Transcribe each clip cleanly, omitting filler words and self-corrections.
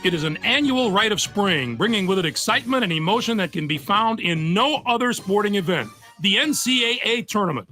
It is an annual rite of spring, bringing with it excitement and emotion that can be found in no other sporting event. The NCAA Tournament.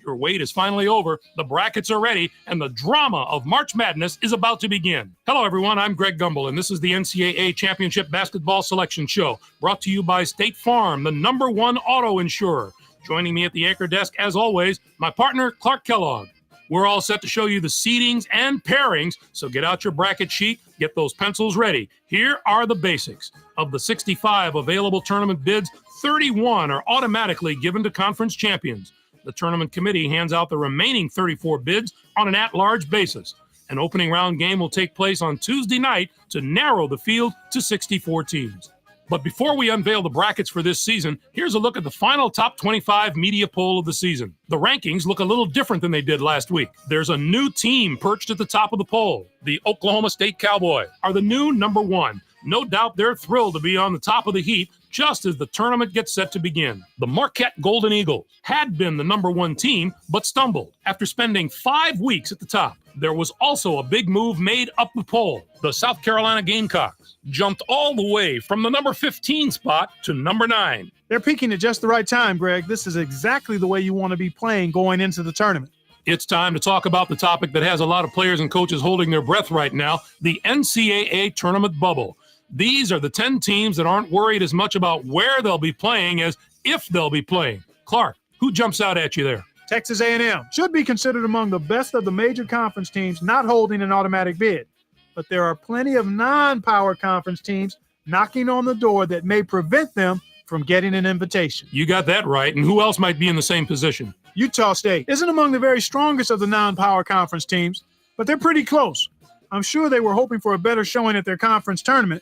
Your wait is finally over, the brackets are ready, and the drama of March Madness is about to begin. Hello, everyone. I'm Greg Gumbel, and this is the NCAA Championship Basketball Selection Show, brought to you by State Farm, the #1 auto insurer. Joining me at the anchor desk, as always, my partner, Clark Kellogg. We're all set to show you the seedings and pairings, so get out your bracket sheet, get those pencils ready. Here are the basics. Of the 65 available tournament bids, 31 are automatically given to conference champions. The tournament committee hands out the remaining 34 bids on an at-large basis. An opening round game will take place on Tuesday night to narrow the field to 64 teams. But before we unveil the brackets for this season, here's a look at the final top 25 media poll of the season. The rankings look a little different than they did last week. There's a new team perched at the top of the poll. The Oklahoma State Cowboys are the new #1. No doubt they're thrilled to be on the top of the heap just as the tournament gets set to begin. The Marquette Golden Eagles had been the #1 team, but stumbled after spending 5 weeks at the top. There was also a big move made up the poll. The South Carolina Gamecocks jumped all the way from the #15 spot to #9. They're peaking at just the right time, Greg. This is exactly the way you want to be playing going into the tournament. It's time to talk about the topic that has a lot of players and coaches holding their breath right now, the NCAA tournament bubble. These are the 10 teams that aren't worried as much about where they'll be playing as if they'll be playing. Clark, who jumps out at you there? Texas A&M should be considered among the best of the major conference teams not holding an automatic bid. But there are plenty of non-power conference teams knocking on the door that may prevent them from getting an invitation. You got that right. And who else might be in the same position? Utah State isn't among the very strongest of the non-power conference teams, but they're pretty close. I'm sure they were hoping for a better showing at their conference tournament.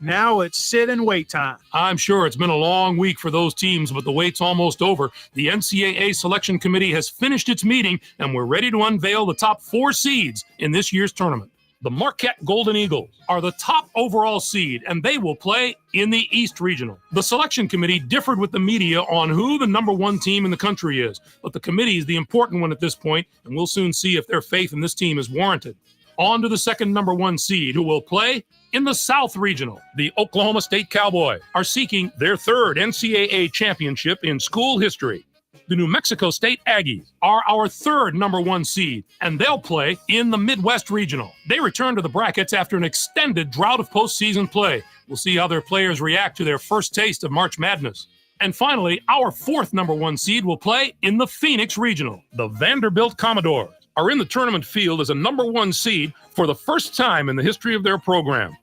Now it's sit and wait time. I'm sure it's been a long week for those teams, but the wait's almost over. The NCAA Selection Committee has finished its meeting, and we're ready to unveil the top 4 seeds in this year's tournament. The Marquette Golden Eagles are the top overall seed, and they will play in the East Regional. The Selection Committee differed with the media on who the #1 team in the country is, but the committee is the important one at this point, and we'll soon see if their faith in this team is warranted. On to the second #1 seed, who will play in the South Regional. The Oklahoma State Cowboys are seeking their 3rd NCAA championship in school history. The New Mexico State Aggies are our 3rd #1 seed, and they'll play in the Midwest Regional. They return to the brackets after an extended drought of postseason play. We'll see how their players react to their first taste of March Madness. And finally, our 4th #1 seed will play in the Phoenix Regional. The Vanderbilt Commodores are in the tournament field as a #1 seed for the first time in the history of their program.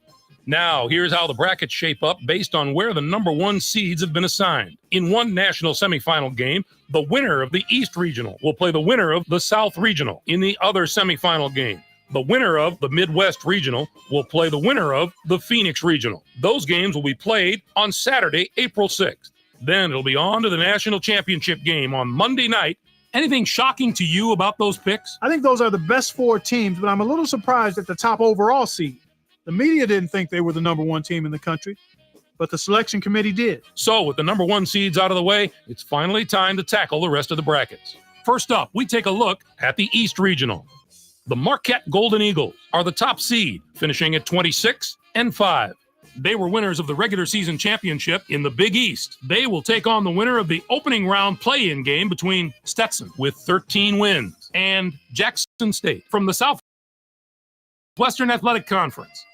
Now, here's how the brackets shape up based on where the #1 seeds have been assigned. In one national semifinal game, the winner of the East Regional will play the winner of the South Regional. In the other semifinal game, the winner of the Midwest Regional will play the winner of the Phoenix Regional. Those games will be played on Saturday, April 6th. Then it'll be on to the national championship game on Monday night. Anything shocking to you about those picks? I think those are the best 4 teams, but I'm a little surprised at the top overall seed. The media didn't think they were the #1 team in the country, but the selection committee did. So with the #1 seeds out of the way, it's finally time to tackle the rest of the brackets. First up, we take a look at the East Regional. The Marquette Golden Eagles are the top seed, finishing at 26-5. They were winners of the regular season championship in the Big East. They will take on the winner of the opening round play-in game between Stetson, with 13 wins, and Jackson State from the Southwestern Athletic Conference.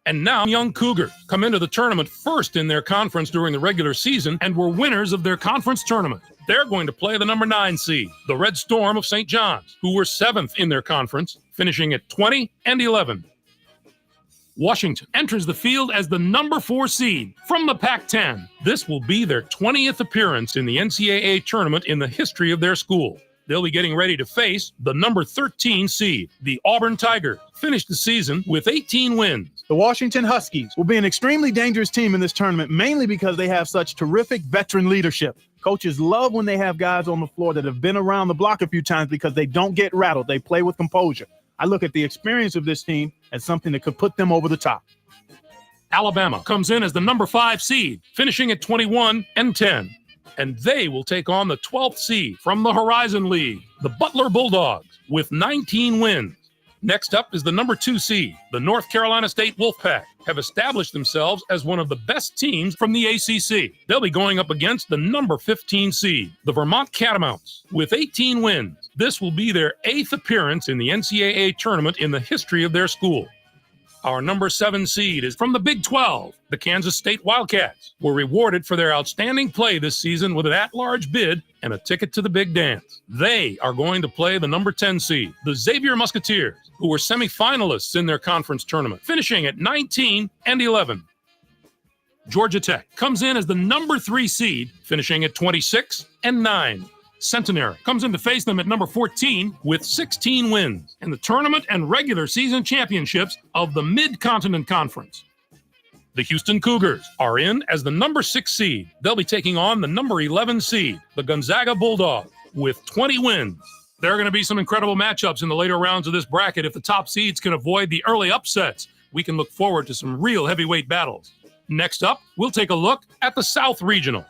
And now young Cougars come into the tournament first in their conference during the regular season and were winners of their conference tournament. They're going to play the #9 seed, the Red Storm of St. John's, who were 7th in their conference, finishing at 20-11. Washington enters the field as the #4 seed from the Pac-10. This will be their 20th appearance in the NCAA tournament in the history of their school. They'll be getting ready to face the #13 seed, the Auburn Tigers, finished the season with 18 wins. The Washington Huskies will be an extremely dangerous team in this tournament, mainly because they have such terrific veteran leadership. Coaches love when they have guys on the floor that have been around the block a few times because they don't get rattled. They play with composure. I look at the experience of this team as something that could put them over the top. Alabama comes in as the #5 seed, finishing at 21-10. And they will take on the 12th seed from the Horizon League, the Butler Bulldogs, with 19 wins. Next up is the #2 seed, the North Carolina State Wolfpack, have established themselves as one of the best teams from the ACC. They'll be going up against the number 15 seed, the Vermont Catamounts, with 18 wins. This will be their 8th appearance in the NCAA tournament in the history of their school. Our number 7 seed is from the Big 12. The Kansas State Wildcats were rewarded for their outstanding play this season with an at-large bid and a ticket to the big dance. They are going to play the number 10 seed, the Xavier Musketeers, who were semifinalists in their conference tournament, finishing at 19-11. Georgia Tech comes in as the number 3 seed, finishing at 26-9. Centenary comes in to face them at number 14 with 16 wins in the tournament and regular season championships of the Mid-Continent Conference. The Houston Cougars are in as the number 6 seed. They'll be taking on the number 11 seed, the Gonzaga Bulldogs, with 20 wins. There are going to be some incredible matchups in the later rounds of this bracket. If the top seeds can avoid the early upsets, we can look forward to some real heavyweight battles. Next up, we'll take a look at the South Regional.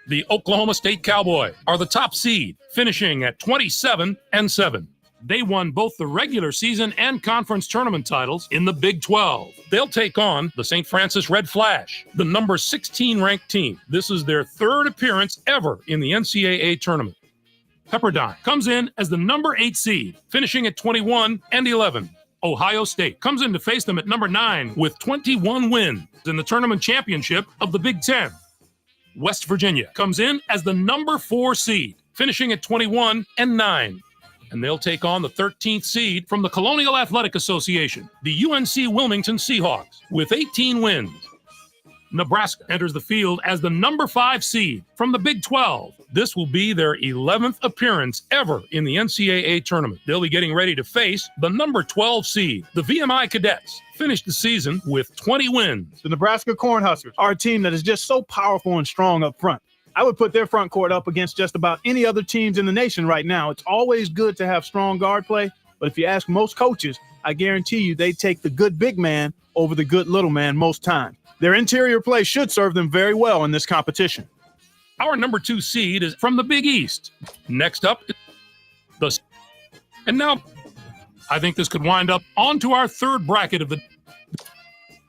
The Oklahoma State Cowboys are the top seed, finishing at 27-7. They won both the regular season and conference tournament titles in the Big 12. They'll take on the St. Francis Red Flash, the number 16 ranked team. This is their 3rd appearance ever in the NCAA tournament. Pepperdine comes in as the number 8 seed, finishing at 21-11. Ohio State comes in to face them at number 9 with 21 wins in the tournament championship of the Big 10. West Virginia comes in as the number 4 seed, finishing at 21-9. And they'll take on the 13th seed from the Colonial Athletic Association, the UNC Wilmington Seahawks, with 18 wins. Nebraska enters the field as the number 5 seed from the Big 12. This will be their 11th appearance ever in the NCAA tournament. They'll be getting ready to face the number 12 seed, the VMI Cadets. Finished the season with 20 wins. The Nebraska Cornhuskers are a team that is just so powerful and strong up front. I would put their front court up against just about any other teams in the nation right now. It's always good to have strong guard play, but if you ask most coaches, I guarantee you they take the good big man over the good little man most times. Their interior play should serve them very well in this competition. Our number 2 seed is from the Big East. Next up, and now I think this could wind up onto our 3rd bracket of the.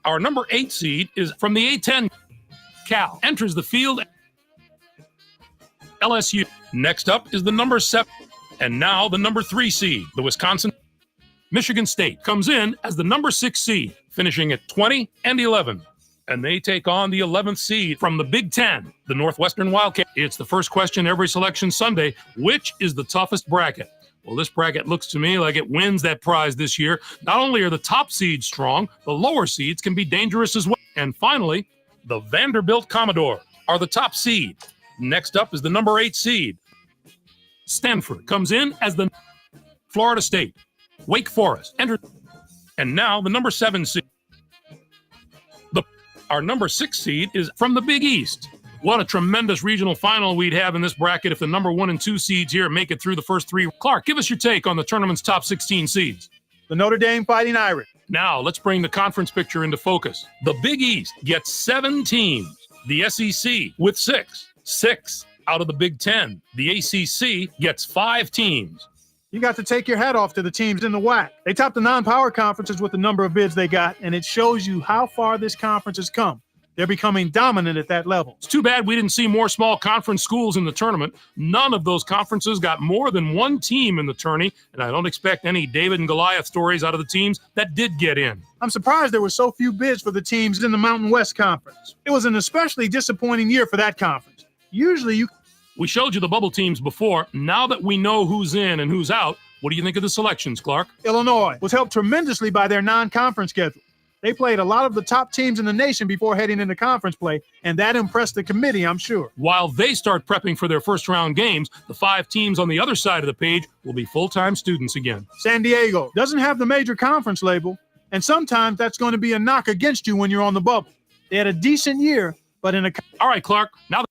Our number 8 seed is from the A10. Cal enters the field. LSU. Next up is the number 7, and now the number 3 seed, the Wisconsin. Michigan State comes in as the number 6 seed, finishing at 20-11. And they take on the 11th seed from the Big 10, the Northwestern Wildcats. It's the first question every Selection Sunday. Which is the toughest bracket? Well, this bracket looks to me like it wins that prize this year. Not only are the top seeds strong, the lower seeds can be dangerous as well. And finally, the Vanderbilt Commodores are the top seed. Next up is the number 8 seed. Stanford comes in as the Florida State. Wake Forest entered. And now the number 7 seed. Our number 6 seed is from the Big East. What a tremendous regional final we'd have in this bracket if the number 1 and 2 seeds here make it through the first 3. Clark, give us your take on the tournament's top 16 seeds. The Notre Dame Fighting Irish. Now, let's bring the conference picture into focus. The Big East gets 7 teams. The SEC with 6. 6 out of the Big 10. The ACC gets 5 teams. You got to take your hat off to the teams in the WAC. They topped the non-power conferences with the number of bids they got, and it shows you how far this conference has come. They're becoming dominant at that level. It's too bad we didn't see more small conference schools in the tournament. None of those conferences got more than 1 team in the tourney, and I don't expect any David and Goliath stories out of the teams that did get in. I'm surprised there were so few bids for the teams in the Mountain West Conference. It was an especially disappointing year for that conference. Usually We showed you the bubble teams before. Now that we know who's in and who's out, what do you think of the selections, Clark? Illinois was helped tremendously by their non-conference schedule. They played a lot of the top teams in the nation before heading into conference play, and that impressed the committee, I'm sure. While they start prepping for their first-round games, the 5 teams on the other side of the page will be full-time students again. San Diego doesn't have the major conference label, and sometimes that's going to be a knock against you when you're on the bubble. They had a decent year, but in a... All right, Clark, now